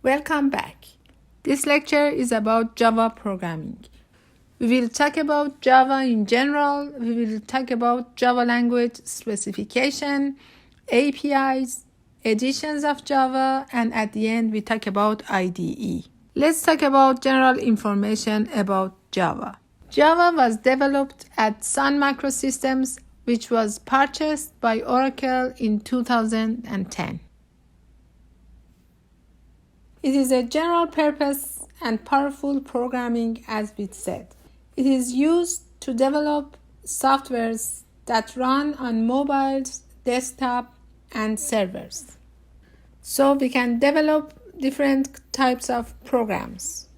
Welcome back. This lecture is about Java programming. We will talk about Java in general. We will talk about Java language specification, APIs, editions of Java, and at the end we talk about IDE. Let's talk about general information about Java. Java was developed at Sun Microsystems, which was purchased by Oracle in 2010. It is a general purpose and powerful programming, as we said. It is used to develop softwares that run on mobiles, desktop, and servers. So we can develop different types of programs.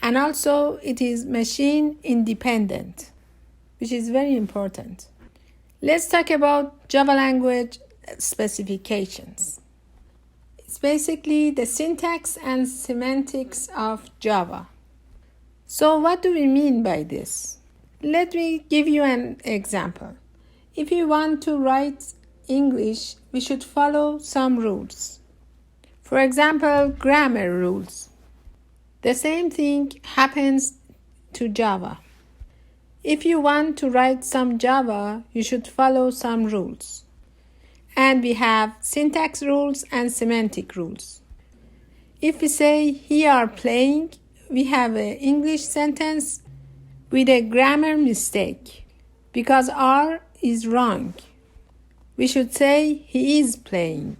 And also it is machine independent, which is very important. Let's talk about Java language specifications. It's basically the syntax and semantics of Java. So what do we mean by this? Let me give you an example. If you want to write English, we should follow some rules. For example, grammar rules. The same thing happens to Java. If you want to write some Java, you should follow some rules. And we have syntax rules and semantic rules. If we say he are playing, we have an English sentence with a grammar mistake because are is wrong. We should say he is playing.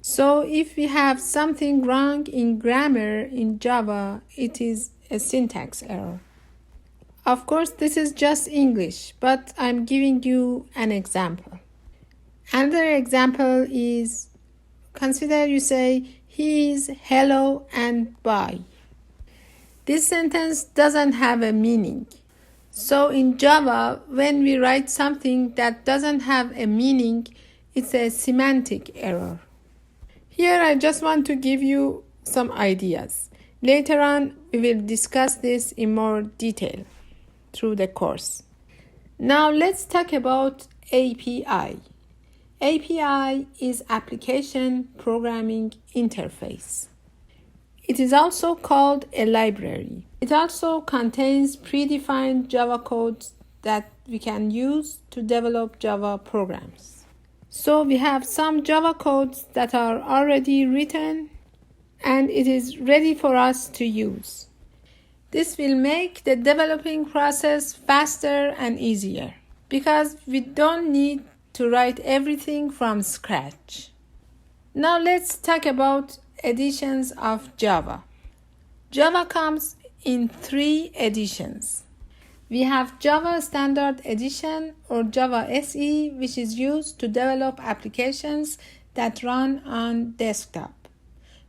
So if we have something wrong in grammar in Java, it is a syntax error. Of course, this is just English, but I'm giving you an example. Another example is, consider you say, he is hello and bye. This sentence doesn't have a meaning. So in Java, when we write something that doesn't have a meaning, it's a semantic error. Here I just want to give you some ideas. Later on, we will discuss this in more detail through the course. Now let's talk about API. API is Application Programming Interface. It is also called a library. It also contains predefined Java codes that we can use to develop Java programs. So we have some Java codes that are already written and it is ready for us to use. This will make the developing process faster and easier because we don't need to write everything from scratch. Now let's talk about editions of Java. Java comes in 3 editions. We have Java Standard Edition or Java SE, which is used to develop applications that run on desktop.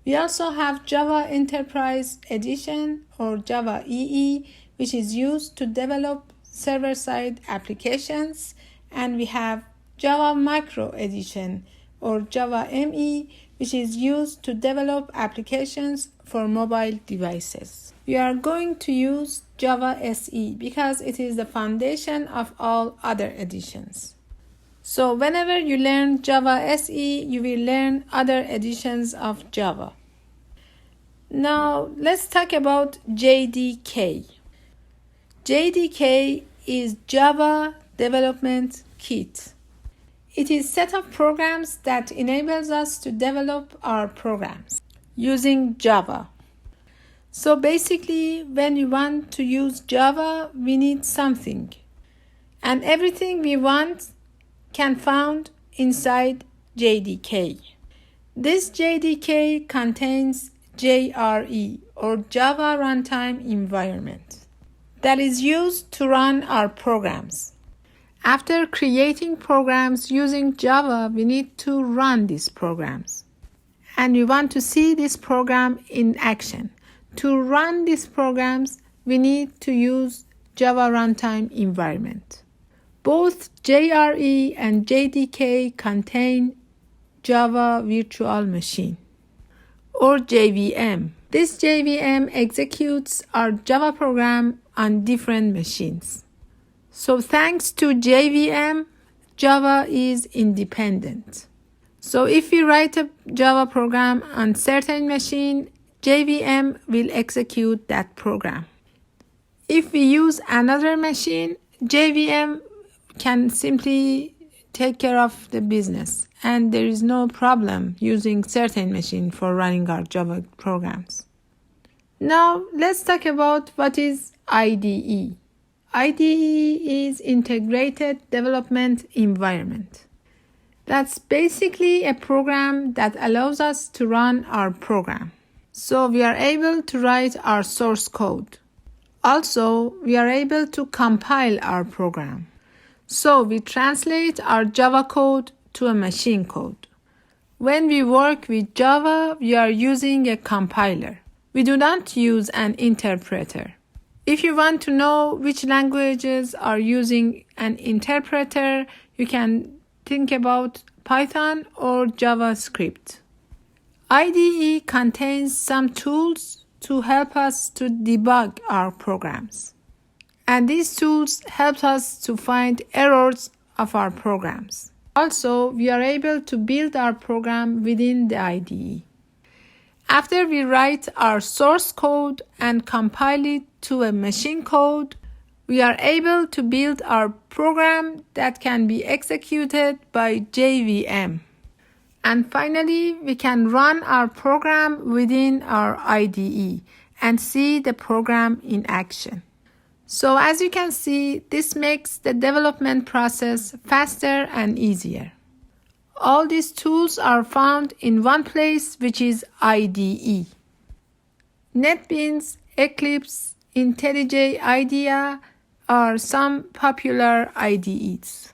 We also have Java Enterprise Edition or Java EE, which is used to develop server-side applications, and we have Java Micro Edition or Java ME, which is used to develop applications for mobile devices. We are going to use Java SE because it is the foundation of all other editions. So whenever you learn Java SE, you will learn other editions of Java. Now let's talk about JDK. JDK is Java Development Kit. It is a set of programs that enables us to develop our programs using Java. So basically, when we want to use Java, we need something. And everything we want can be found inside JDK. This JDK contains JRE or Java Runtime Environment that is used to run our programs. After creating programs using Java, we need to run these programs. And we want to see this program in action. To run these programs, we need to use Java Runtime Environment. Both JRE and JDK contain Java Virtual Machine or JVM. This JVM executes our Java program on different machines. So thanks to JVM, Java is independent. So if we write a Java program on certain machine, JVM will execute that program. If we use another machine, JVM can simply take care of the business, and there is no problem using certain machine for running our Java programs. Now let's talk about what is IDE. IDE is Integrated Development Environment. That's basically a program that allows us to run our program. So we are able to write our source code. Also, we are able to compile our program. So we translate our Java code to a machine code. When we work with Java, we are using a compiler. We do not use an interpreter. If you want to know which languages are using an interpreter, you can think about Python or JavaScript. IDE contains some tools to help us to debug our programs. And these tools help us to find errors of our programs. Also, we are able to build our program within the IDE. After we write our source code and compile it to a machine code, we are able to build our program that can be executed by JVM. And finally, we can run our program within our IDE and see the program in action. So as you can see, this makes the development process faster and easier. All these tools are found in one place, which is IDE. NetBeans, Eclipse, IntelliJ IDEA are some popular IDEs.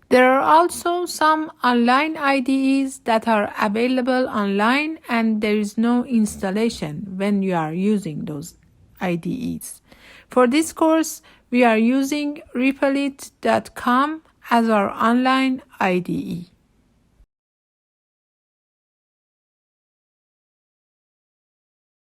There are also some online IDEs that are available online, and there is no installation when you are using those IDEs. For this course, we are using Reapolit.com as our online IDE.